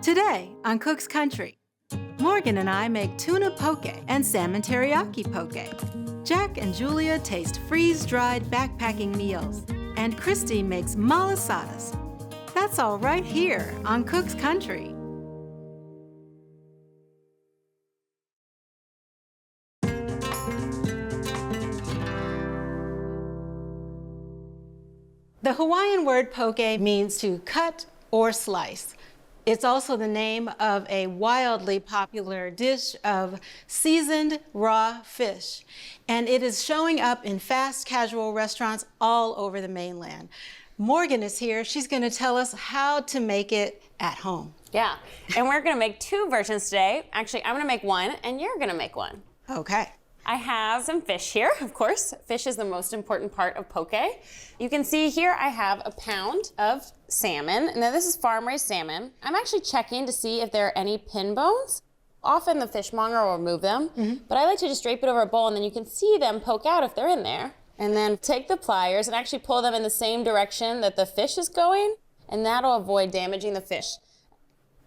Today on Cook's Country, Morgan and I make tuna poke and salmon teriyaki poke. Jack and Julia taste freeze-dried backpacking meals. And Christie makes Malasadas. That's all right here on Cook's Country. The Hawaiian word poke means to cut or slice. It's also the name of a wildly popular dish of seasoned raw fish, and it is showing up in fast casual restaurants all over the mainland. Morgan is here. She's going to tell us how to make it at home. Yeah, and we're going to make two versions today. Actually, I'm going to make one, and you're going to make one. Okay. I have some fish here, of course. Fish is the most important part of poke. You can see here I have a pound of salmon. Now this is farm-raised salmon. I'm actually checking to see if there are any pin bones. Often the fishmonger will remove them, but I like to just drape it over a bowl and then you can see them poke out if they're in there. And then take the pliers and actually pull them in the same direction that the fish is going, and that'll avoid damaging the fish.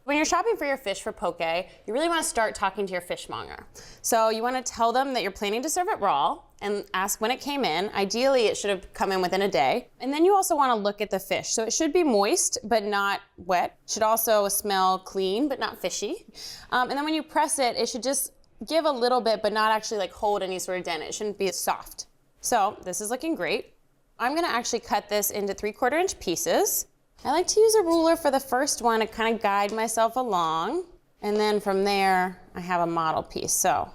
When you're shopping for your fish for poke, you really want to start talking to your fishmonger. So you want to tell them that you're planning to serve it raw and ask when it came in. Ideally, it should have come in within a day. And then you also want to look at the fish. So it should be moist, but not wet. It should also smell clean, but not fishy. And then when you press it, it should just give a little bit, but not actually like hold any sort of dent. It shouldn't be soft. So this is looking great. I'm going to actually cut this into 3/4 inch pieces. I like to use a ruler for the first one to kind of guide myself along. And then from there, I have a model piece. So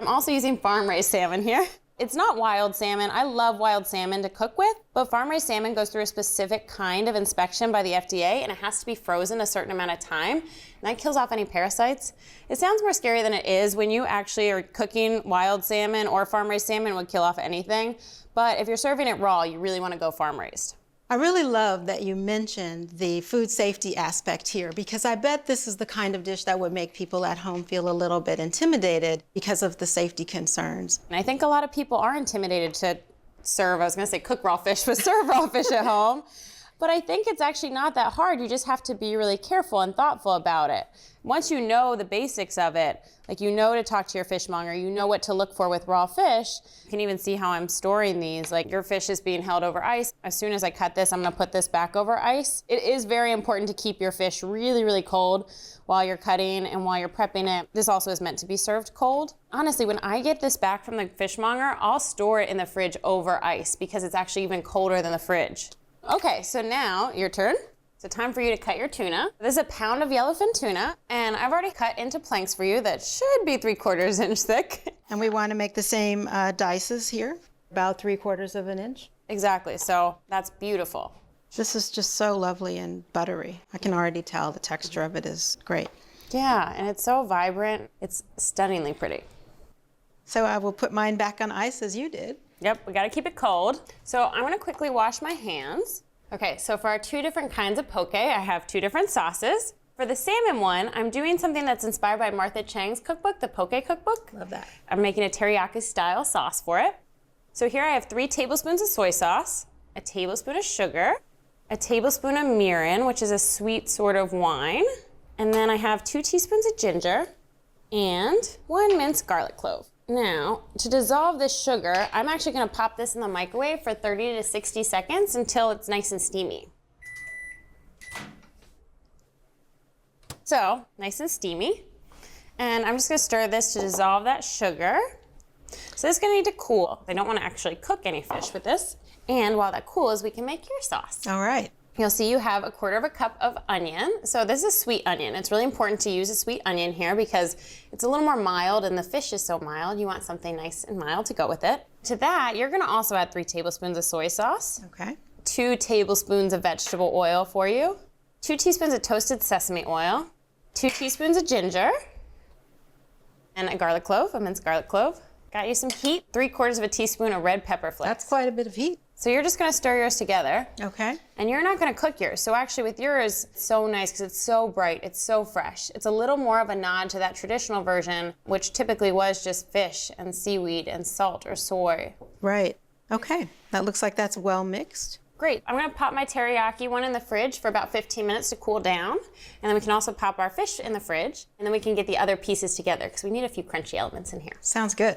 I'm also using farm-raised salmon here. It's not wild salmon. I love wild salmon to cook with, but farm-raised salmon goes through a specific kind of inspection by the FDA, and it has to be frozen a certain amount of time, and that kills off any parasites. It sounds more scary than it is. When you actually are cooking wild salmon or farm-raised salmon, it would kill off anything. But if you're serving it raw, you really want to go farm-raised. I really love that you mentioned the food safety aspect here, because I bet this is the kind of dish that would make people at home feel a little bit intimidated because of the safety concerns. And I think a lot of people are intimidated to serve, I was going to say cook raw fish, but serve raw fish at home. But I think it's actually not that hard. You just have to be really careful and thoughtful about it. Once you know the basics of it, like you know to talk to your fishmonger, you know what to look for with raw fish. You can even see how I'm storing these. Like your fish is being held over ice. As soon as I cut this, I'm gonna put this back over ice. It is very important to keep your fish really, really cold while you're cutting and while you're prepping it. This also is meant to be served cold. Honestly, when I get this back from the fishmonger, I'll store it in the fridge over ice because it's actually even colder than the fridge. Okay, so now your turn. So time for you to cut your tuna. This is a pound of yellowfin tuna, and I've already cut into planks for you that should be 3/4 inch thick. And we want to make the same dices here, about 3/4 inch. Exactly, so that's beautiful. This is just so lovely and buttery. I can already tell the texture of it is great. Yeah, and it's so vibrant. It's stunningly pretty. So I will put mine back on ice as you did. Yep, we gotta keep it cold. So I'm gonna quickly wash my hands. Okay, so for our two different kinds of poke, I have two different sauces. For the salmon one, I'm doing something that's inspired by Martha Chang's cookbook, the Poke Cookbook. Love that. I'm making a teriyaki style sauce for it. So here I have 3 tablespoons of soy sauce, a tablespoon of sugar, a tablespoon of mirin, which is a sweet sort of wine, and then I have 2 teaspoons of ginger and 1 minced garlic clove. Now, to dissolve this sugar, I'm actually gonna pop this in the microwave for 30 to 60 seconds until it's nice and steamy. So, nice and steamy. And I'm just gonna stir this to dissolve that sugar. So this is gonna need to cool. I don't wanna actually cook any fish with this. And while that cools, we can make your sauce. All right. You'll see you have 1/4 cup of onion. So this is sweet onion. It's really important to use a sweet onion here because it's a little more mild and the fish is so mild. You want something nice and mild to go with it. To that, you're gonna also add 3 tablespoons of soy sauce. Okay. 2 tablespoons of vegetable oil for you. 2 teaspoons of toasted sesame oil. 2 teaspoons of ginger. And a garlic clove, a minced garlic clove. Got you some heat. 3/4 teaspoon of red pepper flakes. That's quite a bit of heat. So you're just gonna stir yours together. Okay. And you're not gonna cook yours. So actually with yours, it's so nice because it's so bright, it's so fresh. It's a little more of a nod to that traditional version, which typically was just fish and seaweed and salt or soy. Right. Okay. That looks like that's well mixed. Great. I'm gonna pop my teriyaki one in the fridge for about 15 minutes to cool down. And then we can also pop our fish in the fridge, and then we can get the other pieces together because we need a few crunchy elements in here. Sounds good.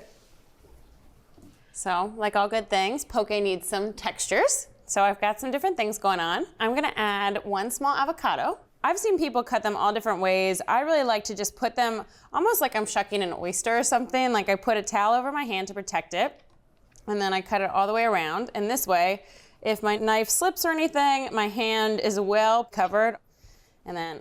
So, like all good things, poke needs some textures. So I've got some different things going on. I'm gonna add 1 small avocado. I've seen people cut them all different ways. I really like to just put them almost like I'm shucking an oyster or something. Like I put a towel over my hand to protect it, and then I cut it all the way around. And this way, if my knife slips or anything, my hand is well covered. And then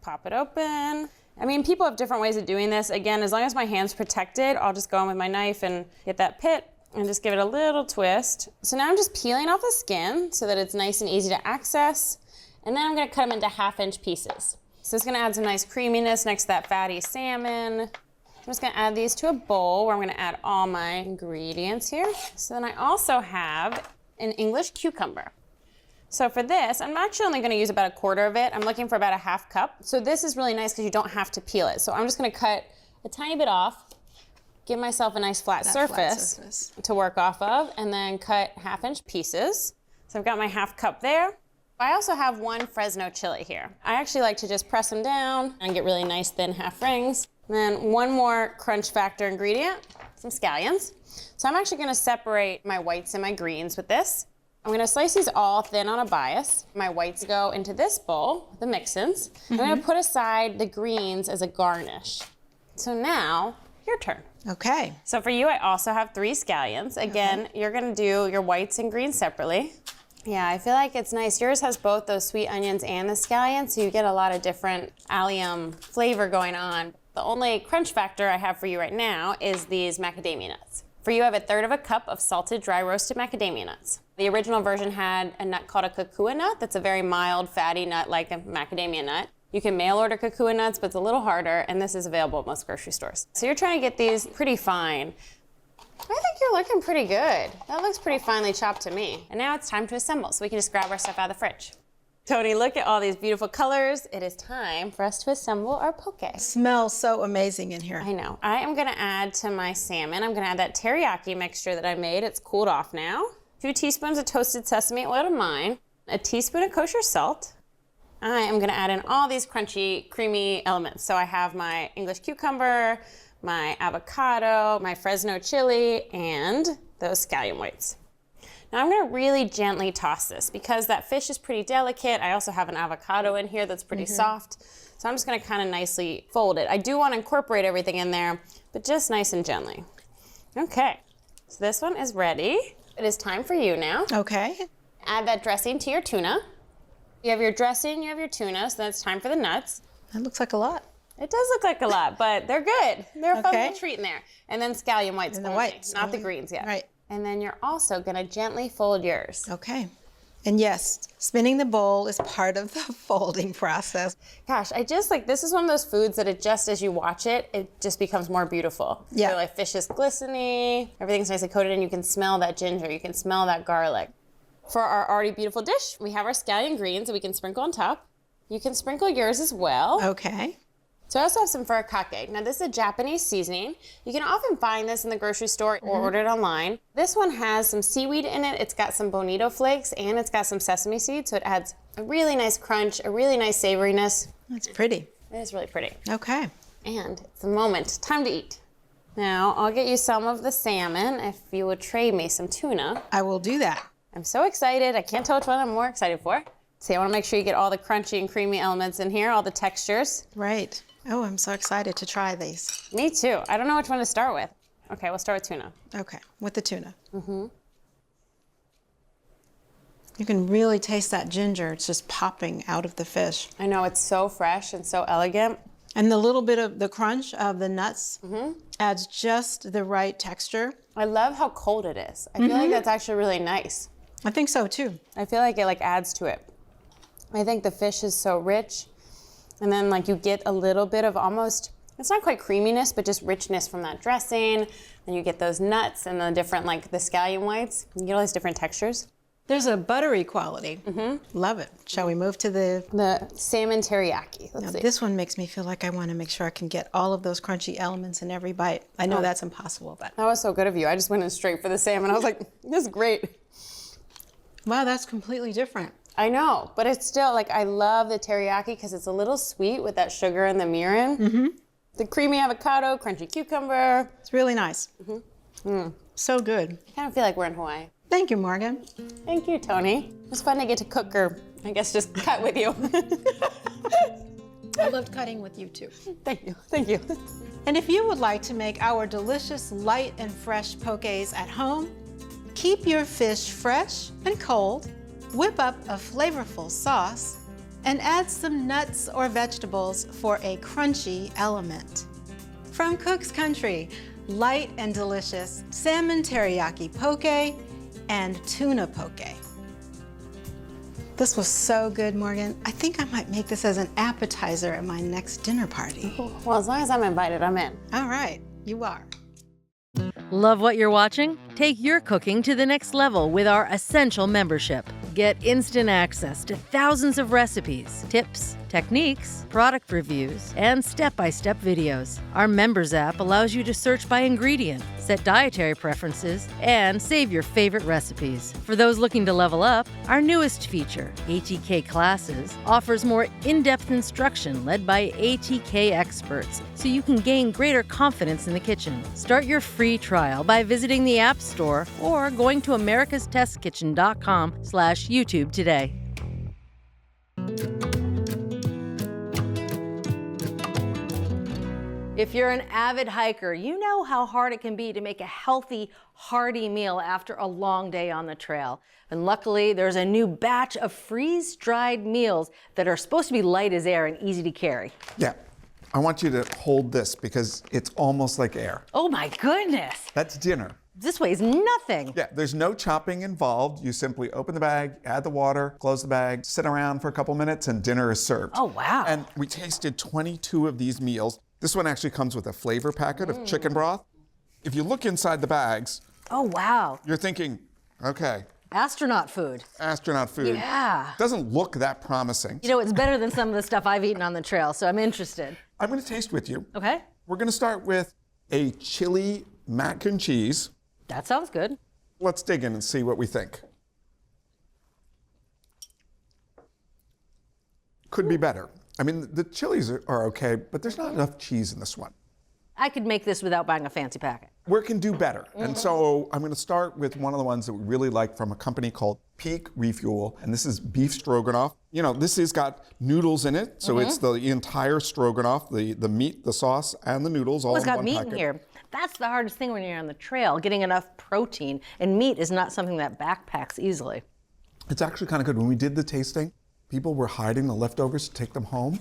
pop it open. I mean, people have different ways of doing this. Again, as long as my hand's protected, I'll just go in with my knife and get that pit and just give it a little twist. So now I'm just peeling off the skin so that it's nice and easy to access. And then I'm gonna cut them into 1/2-inch pieces. So it's gonna add some nice creaminess next to that fatty salmon. I'm just gonna add these to a bowl where I'm gonna add all my ingredients here. So then I also have an English cucumber. So for this, I'm actually only gonna use about 1/4 of it. I'm looking for about a 1/2 cup. So this is really nice because you don't have to peel it. So I'm just gonna cut a tiny bit off, give myself a nice flat surface to work off of, and then cut 1/2-inch pieces. So I've got my 1/2 cup there. I also have 1 Fresno chili here. I actually like to just press them down and get really nice thin half rings. And then 1 more crunch factor ingredient, some scallions. So I'm actually gonna separate my whites and my greens with this. I'm gonna slice these all thin on a bias. My whites go into this bowl, the mix-ins. I'm gonna put aside the greens as a garnish. So now, your turn. Okay. So for you, I also have 3 scallions. Again, you're gonna do your whites and greens separately. Yeah, I feel like it's nice. Yours has both those sweet onions and the scallions, so you get a lot of different allium flavor going on. The only crunch factor I have for you right now is these macadamia nuts. For you, I have 1/3 cup of salted dry roasted macadamia nuts. The original version had a nut called a kukua nut. That's a very mild, fatty nut like a macadamia nut. You can mail order kukua nuts, but it's a little harder, and this is available at most grocery stores. So you're trying to get these pretty fine. I think you're looking pretty good. That looks pretty finely chopped to me. And now it's time to assemble, so we can just grab our stuff out of the fridge. Toni, look at all these beautiful colors. It is time for us to assemble our poke. Smells so amazing in here. I know. I am gonna add to my salmon, I'm gonna add that teriyaki mixture that I made. It's cooled off now. 2 teaspoons of toasted sesame oil to mine, a teaspoon of kosher salt. I am gonna add in all these crunchy, creamy elements. So I have my English cucumber, my avocado, my Fresno chili, and those scallion whites. Now I'm gonna really gently toss this because that fish is pretty delicate. I also have an avocado in here that's pretty soft. So I'm just gonna kind of nicely fold it. I do wanna incorporate everything in there, but just nice and gently. Okay, so this one is ready. It is time for you now. Okay. Add that dressing to your tuna. You have your dressing, you have your tuna, so that's time for the nuts. That looks like a lot. It does look like a lot, but they're good. They're a fun little treat in there. And then scallion whites And the only, whites not only. the greens yet. Right. And then you're also gonna gently fold yours. Okay. And yes, spinning the bowl is part of the folding process. Gosh, I just like, this is one of those foods that it just, as you watch it, it just becomes more beautiful. Yeah. So like fish is glistening, everything's nicely coated, and you can smell that ginger, you can smell that garlic. For our already beautiful dish, we have our scallion greens that we can sprinkle on top. You can sprinkle yours as well. Okay. So I also have some furikake. Now this is a Japanese seasoning. You can often find this in the grocery store or order it online. This one has some seaweed in it. It's got some bonito flakes and it's got some sesame seeds. So it adds a really nice crunch, a really nice savoriness. That's pretty. It is really pretty. Okay. And it's the moment, time to eat. Now I'll get you some of the salmon if you would trade me some tuna. I will do that. I'm so excited. I can't tell which one I'm more excited for. See, I want to make sure you get all the crunchy and creamy elements in here, all the textures. Right. Oh, I'm so excited to try these. Me too. I don't know which one to start with. Okay, we'll start with tuna. Okay, with the tuna. You can really taste that ginger. It's just popping out of the fish. I know, it's so fresh and so elegant. And the little bit of the crunch of the nuts adds just the right texture. I love how cold it is. I feel like that's actually really nice. I think so too. I feel like it like adds to it. I think the fish is so rich. And then like you get a little bit of almost, it's not quite creaminess, but just richness from that dressing. Then you get those nuts and the different, like the scallion whites. You get all these different textures. There's a buttery quality. Love it. Shall we move to The salmon teriyaki. Let's see. This one makes me feel like I want to make sure I can get all of those crunchy elements in every bite. I know that's impossible, but. That was so good of you. I just went in straight for the salmon. I was like, this is great. Wow, that's completely different. I know, but it's still like, I love the teriyaki because it's a little sweet with that sugar and the mirin. Mm-hmm. The creamy avocado, crunchy cucumber. It's really nice. So good. I kind of feel like we're in Hawaii. Thank you, Morgan. Thank you, Toni. It's fun to get to cook, or I guess just cut with you. I loved cutting with you too. Thank you, thank you. And if you would like to make our delicious light and fresh pokés at home, keep your fish fresh and cold, whip up a flavorful sauce, and add some nuts or vegetables for a crunchy element. From Cook's Country, light and delicious salmon teriyaki poke and tuna poke. This was so good, Morgan. I think I might make this as an appetizer at my next dinner party. Well, as long as I'm invited, I'm in. All right, you are. Love what you're watching? Take your cooking to the next level with our Essential membership. Get instant access to thousands of recipes, tips, techniques, product reviews, and step-by-step videos. Our Members app allows you to search by ingredient, set dietary preferences, and save your favorite recipes. For those looking to level up, our newest feature, ATK Classes, offers more in-depth instruction led by ATK experts, so you can gain greater confidence in the kitchen. Start your free trial by visiting the App Store or going to americastestkitchen.com/YouTube today. If you're an avid hiker, you know how hard it can be to make a healthy, hearty meal after a long day on the trail. And luckily, there's a new batch of freeze-dried meals that are supposed to be light as air and easy to carry. Yeah, I want you to hold this because it's almost like air. Oh my goodness! That's dinner. This weighs nothing. Yeah, there's no chopping involved. You simply open the bag, add the water, close the bag, sit around for a couple minutes, and dinner is served. Oh, wow. And we tasted 22 of these meals. This one actually comes with a flavor packet of chicken broth. If you look inside the bags, Oh, wow. you're thinking, okay, Astronaut food. astronaut food. Yeah. Doesn't look that promising. You know, it's better than some of the stuff I've eaten on the trail, so I'm interested. I'm gonna taste with you. Okay? We're gonna start with a chili mac and cheese. That sounds good. Let's dig in and see what we think. Could be better. I mean, the chilies are okay, but there's not enough cheese in this one. I could make this without buying a fancy packet. We can do better. And so I'm gonna start with one of the ones that we really like from a company called Peak Refuel, and this is beef stroganoff. You know, this has got noodles in it, so it's the entire stroganoff, the meat, the sauce, and the noodles all It's in got one meat packet. in here. That's the hardest thing when you're on the trail, getting enough protein. And meat is not something that backpacks easily. It's actually kind of good. When we did the tasting, people were hiding the leftovers to take them home.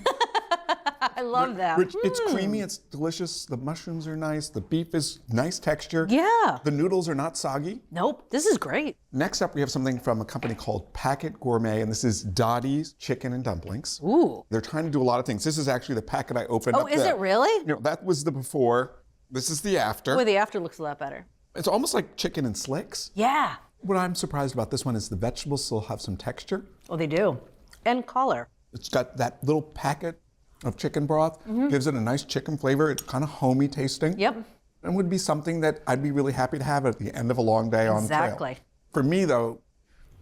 I love that. It's creamy, it's delicious, the mushrooms are nice, the beef is nice texture. Yeah. The noodles are not soggy. Nope, this is great. Next up, we have something from a company called Packet Gourmet, and this is Dottie's Chicken and Dumplings. Ooh. They're trying to do a lot of things. This is actually the packet I opened up Oh, is there. it really? You know, that was the before. This is the after. Boy, the after looks a lot better. It's almost like chicken and slicks. Yeah. What I'm surprised about this one is the vegetables still have some texture. Oh, they do. And color. It's got that little packet of chicken broth, gives it a nice chicken flavor. It's kind of homey tasting. Yep. And would be something that I'd be really happy to have at the end of a long day on trail. Exactly. For me, though,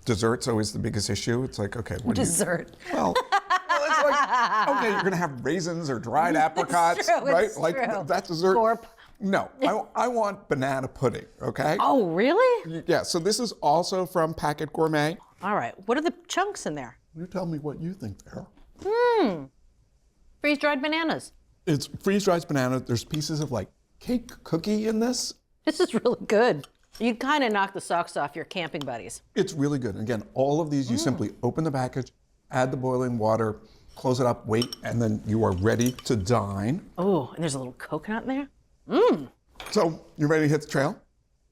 dessert's always the biggest issue. It's like, okay, what do you... Dessert. Well, it's like, okay, you're gonna have raisins or dried apricots, true, right? it's Like true. that dessert. Gorp. No, I want banana pudding, okay? Oh, really? Yeah, so this is also from Packet Gourmet. All right. What are the chunks in there? You tell me what you think there. Freeze-dried bananas. It's freeze-dried banana. There's pieces of like cake cookie in this. This is really good. You kind of knock the socks off your camping buddies. It's really good. And again, all of these, you simply open the package, add the boiling water, close it up, wait, and then you are ready to dine. Oh, and there's a little coconut in there. So, you ready to hit the trail?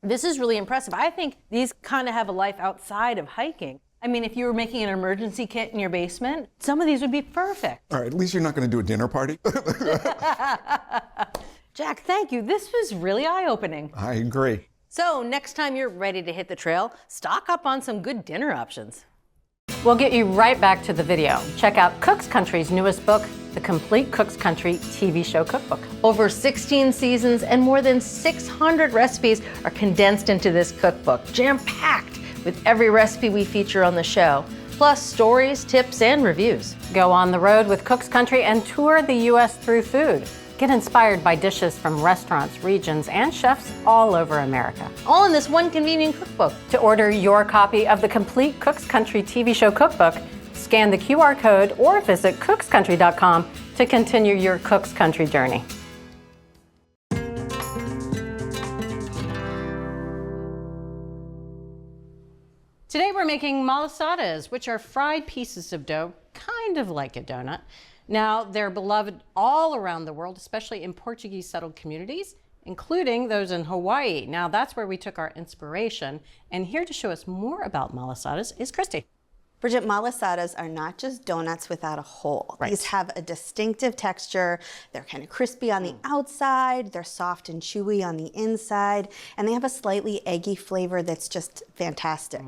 This is really impressive. I think these kind of have a life outside of hiking. I mean, if you were making an emergency kit in your basement, some of these would be perfect. All right, at least you're not going to do a dinner party. Jack, thank you. This was really eye-opening. I agree. So next time you're ready to hit the trail, stock up on some good dinner options. We'll get you right back to the video. Check out Cook's Country's newest book, The Complete Cook's Country TV Show Cookbook. Over 16 seasons and more than 600 recipes are condensed into this cookbook, jam-packed with every recipe we feature on the show, plus stories, tips, and reviews. Go on the road with Cook's Country and tour the U.S. through food. Get inspired by dishes from restaurants, regions, and chefs all over America. All in this one convenient cookbook. To order your copy of the complete Cook's Country TV show cookbook, scan the QR code or visit cookscountry.com to continue your Cook's Country journey. Today we're making malasadas, which are fried pieces of dough, kind of like a donut. Now, they're beloved all around the world, especially in Portuguese settled communities, including those in Hawaii. Now, that's where we took our inspiration. And here to show us more about malasadas is Christie. Bridget, malasadas are not just donuts without a hole. Right. These have a distinctive texture. They're kind of crispy on the outside, they're soft and chewy on the inside, and they have a slightly eggy flavor that's just fantastic.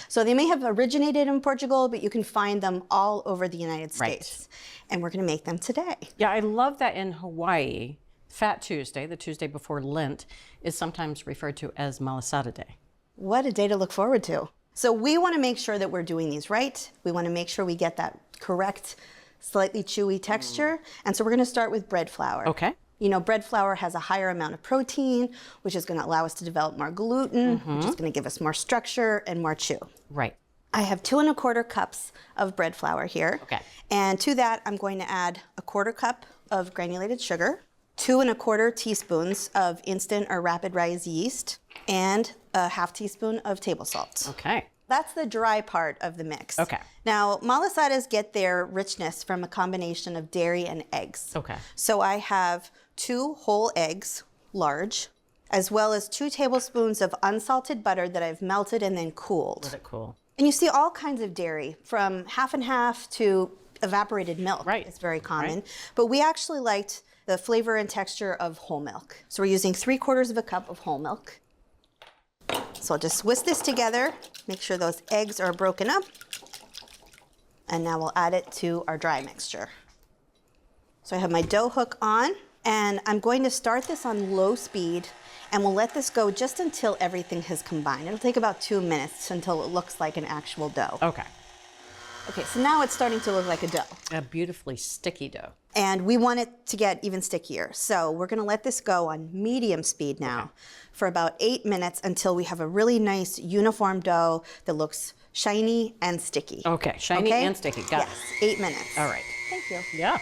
So they may have originated in Portugal, but you can find them all over the United States. And we're gonna make them today. Yeah, I love that in Hawaii, Fat Tuesday, the Tuesday before Lent, is sometimes referred to as Malasada Day. What a day to look forward to. So we want to make sure that we're doing these right. We want to make sure we get that correct, slightly chewy texture. And so we're going to start with bread flour. Okay. You know, bread flour has a higher amount of protein, which is going to allow us to develop more gluten, which is going to give us more structure and more chew. Right. I have 2 1/4 cups of bread flour here. Okay. And to that, I'm going to add 1/4 cup of granulated sugar, 2 1/4 teaspoons of instant or rapid rise yeast, and a 1/2 teaspoon of table salt. Okay. That's the dry part of the mix. Okay. Now, malasadas get their richness from a combination of dairy and eggs. Okay. So I have 2 whole eggs, large, as well as 2 tablespoons of unsalted butter that I've melted and then cooled. Let it cool. And you see all kinds of dairy, from half and half to evaporated milk. Right. It's very common. Right. But we actually liked the flavor and texture of whole milk. So we're using 3/4 of a cup of whole milk. So I'll just whisk this together, make sure those eggs are broken up, and now we'll add it to our dry mixture. So I have my dough hook on, and I'm going to start this on low speed, and we'll let this go just until everything has combined. It'll take about 2 minutes until it looks like an actual dough. Okay. Okay, so now it's starting to look like a dough. A beautifully sticky dough. And we want it to get even stickier. So we're gonna let this go on medium speed now for about 8 minutes until we have a really nice uniform dough that looks shiny and sticky. Okay, shiny and sticky. Got yes, 8 minutes. All right. Thank you. Yeah.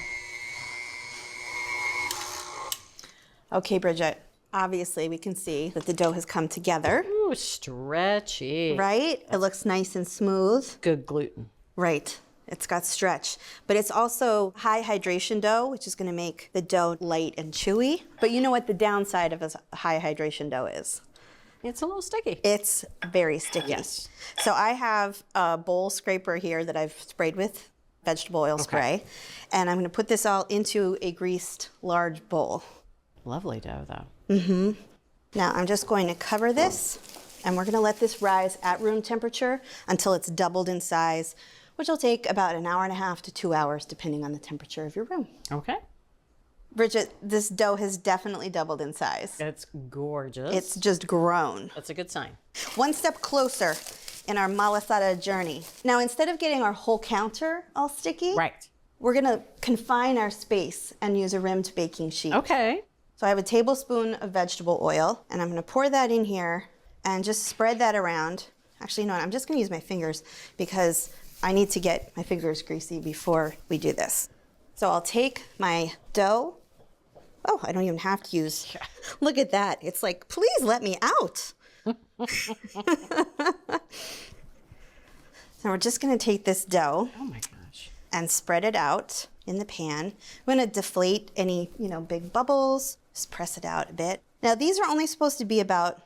Okay, Bridget, obviously we can see that the dough has come together, Ooh, stretchy. right? It looks nice and smooth. Good gluten. Right. It's got stretch, but it's also high hydration dough, which is going to make the dough light and chewy. But you know what the downside of a high hydration dough is? It's a little sticky. It's very sticky. Yes. So I have a bowl scraper here that I've sprayed with vegetable oil spray, and I'm going to put this all into a greased large bowl. Lovely dough, though. Now I'm just going to cover this, and we're going to let this rise at room temperature until it's doubled in size, which will take about 1.5 hours to 2 hours, depending on the temperature of your room. Okay. Bridget, this dough has definitely doubled in size. It's gorgeous. It's just grown. That's a good sign. One step closer in our malasada journey. Now, instead of getting our whole counter all sticky, Right. we're gonna confine our space and use a rimmed baking sheet. Okay. So I have a tablespoon of vegetable oil, and I'm gonna pour that in here and just spread that around. Actually, you know what, I'm just gonna use my fingers because I need to get my fingers greasy before we do this. So I'll take my dough. Oh, I don't even have to use, look at that. It's like, please let me out. So we're just gonna take this dough Oh my gosh. and spread it out in the pan. I'm gonna deflate any, big bubbles, just press it out a bit. Now these are only supposed to be about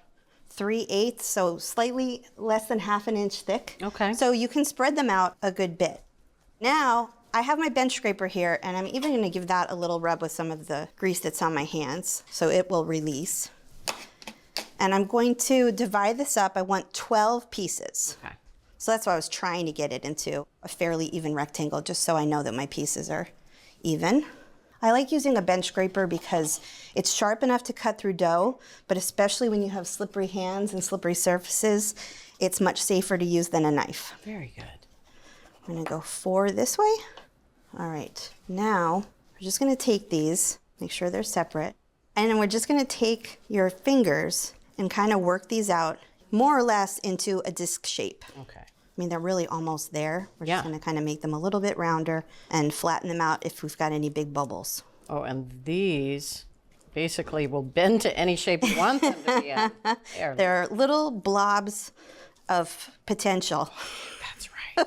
3/8, so slightly less than 1/2 inch thick. Okay. So you can spread them out a good bit. Now, I have my bench scraper here, and I'm even gonna give that a little rub with some of the grease that's on my hands, so it will release. And I'm going to divide this up. I want 12 pieces. Okay. So that's why I was trying to get it into a fairly even rectangle, just so I know that my pieces are even. I like using a bench scraper because it's sharp enough to cut through dough, but especially when you have slippery hands and slippery surfaces, it's much safer to use than a knife. Very good. I'm gonna go 4 this way. All right, now we're just gonna take these, make sure they're separate, and then we're just gonna take your fingers and kind of work these out more or less into a disc shape. Okay. I mean, they're really almost there. We're Yeah. just gonna kind of make them a little bit rounder and flatten them out if we've got any big bubbles. Oh, and these basically will bend to any shape you want them to be in. There. They're little blobs of potential. That's right.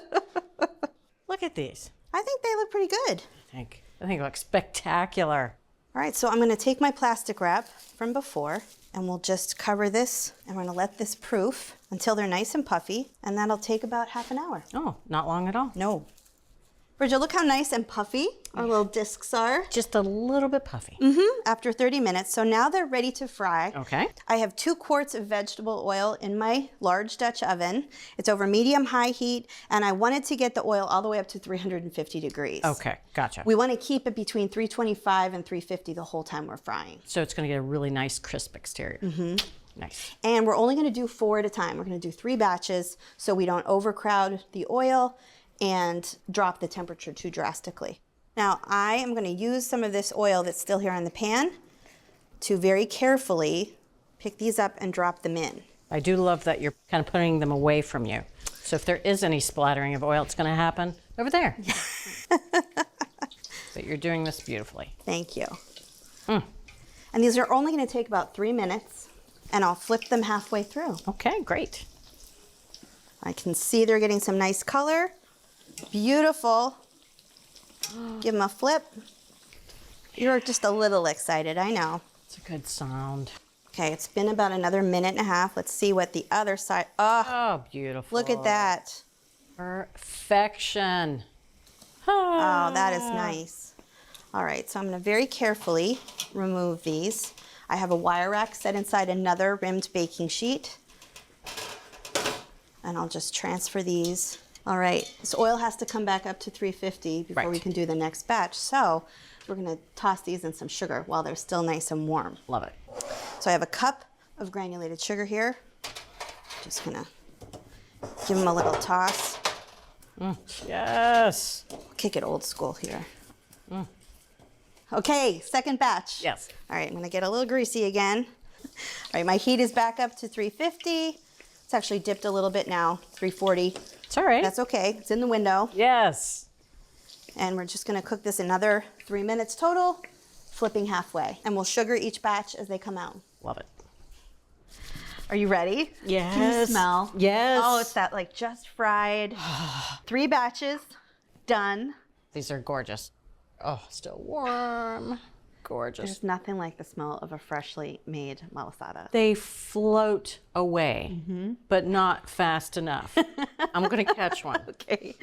Look at these. I think they look pretty good. I think they look spectacular. All right, so I'm gonna take my plastic wrap from before and we'll just cover this and we're gonna let this proof until they're nice and puffy, and that'll take about half an hour. Oh, not long at all. No. Bridget, look how nice and puffy our little discs are. Just a little bit puffy. After 30 minutes, so now they're ready to fry. Okay. I have 2 quarts of vegetable oil in my large Dutch oven. It's over medium-high heat, and I wanted to get the oil all the way up to 350 degrees. Okay, gotcha. We want to keep it between 325 and 350 the whole time we're frying. So it's going to get a really nice crisp exterior. Nice. And we're only going to do 4 at a time. We're going to do 3 batches so we don't overcrowd the oil and drop the temperature too drastically. Now I am going to use some of this oil that's still here on the pan to very carefully pick these up and drop them in. I do love that you're kind of putting them away from you. So if there is any splattering of oil, it's going to happen over there. But you're doing this beautifully. Thank you. And these are only going to take about 3 minutes, and I'll flip them halfway through. Okay, great. I can see they're getting some nice color. Beautiful. Give them a flip. You're just a little excited, I know. It's a good sound. Okay, it's been about another minute and a half. Let's see what the other side. Oh, Oh, beautiful. look at that. Perfection. Oh, that is nice. All right, so I'm going to very carefully remove these. I have a wire rack set inside another rimmed baking sheet. And I'll just transfer these. All right, this oil has to come back up to 350 before we Right. can do the next batch. So we're going to toss these in some sugar while they're still nice and warm. Love it. So I have a cup of granulated sugar here. Just going to give them a little toss. Yes. Kick it old school here. Okay, second batch. Yes. All right, I'm gonna get a little greasy again. All right, my heat is back up to 350. It's actually dipped a little bit now, 340. It's all right. That's okay, it's in the window. Yes. And we're just gonna cook this another 3 minutes total, flipping halfway. And we'll sugar each batch as they come out. Love it. Are you ready? Yes. Can you smell? Yes. Oh, it's that like just fried. 3 batches, done. These are gorgeous. Oh, still warm. Gorgeous. There's nothing like the smell of a freshly made malasada. They float away, but not fast enough. I'm going to catch one. Okay.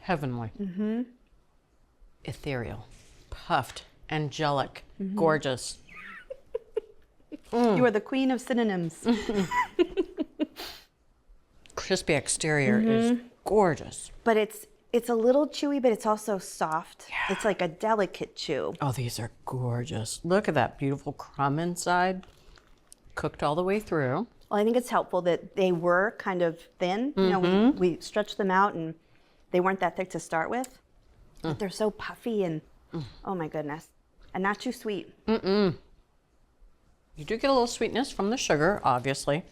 Heavenly. Ethereal. Puffed. Angelic. Gorgeous. You are the queen of synonyms. Crispy exterior is gorgeous. But it's a little chewy, but it's also soft. Yeah. It's like a delicate chew. Oh, these are gorgeous. Look at that beautiful crumb inside. Cooked all the way through. Well, I think it's helpful that they were kind of thin. You know, we stretched them out and they weren't that thick to start with. But they're so puffy and, oh my goodness. And not too sweet. You do get a little sweetness from the sugar, obviously.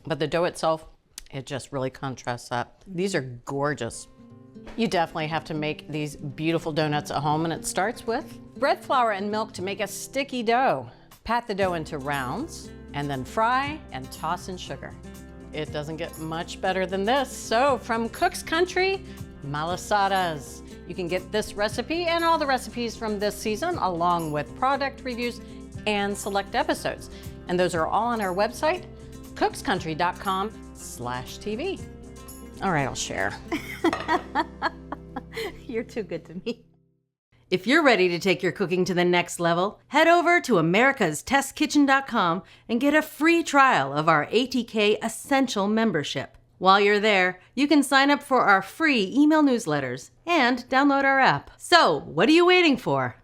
But the dough itself, it just really contrasts that. These are gorgeous. You definitely have to make these beautiful donuts at home, and it starts with bread flour and milk to make a sticky dough. Pat the dough into rounds, and then fry and toss in sugar. It doesn't get much better than this. So from Cook's Country, Malasadas. You can get this recipe and all the recipes from this season, along with product reviews and select episodes. And those are all on our website, cookscountry.com/TV. All right, I'll share. You're too good to me. If you're ready to take your cooking to the next level, head over to americastestkitchen.com and get a free trial of our ATK Essential membership. While you're there, you can sign up for our free email newsletters and download our app. So, what are you waiting for?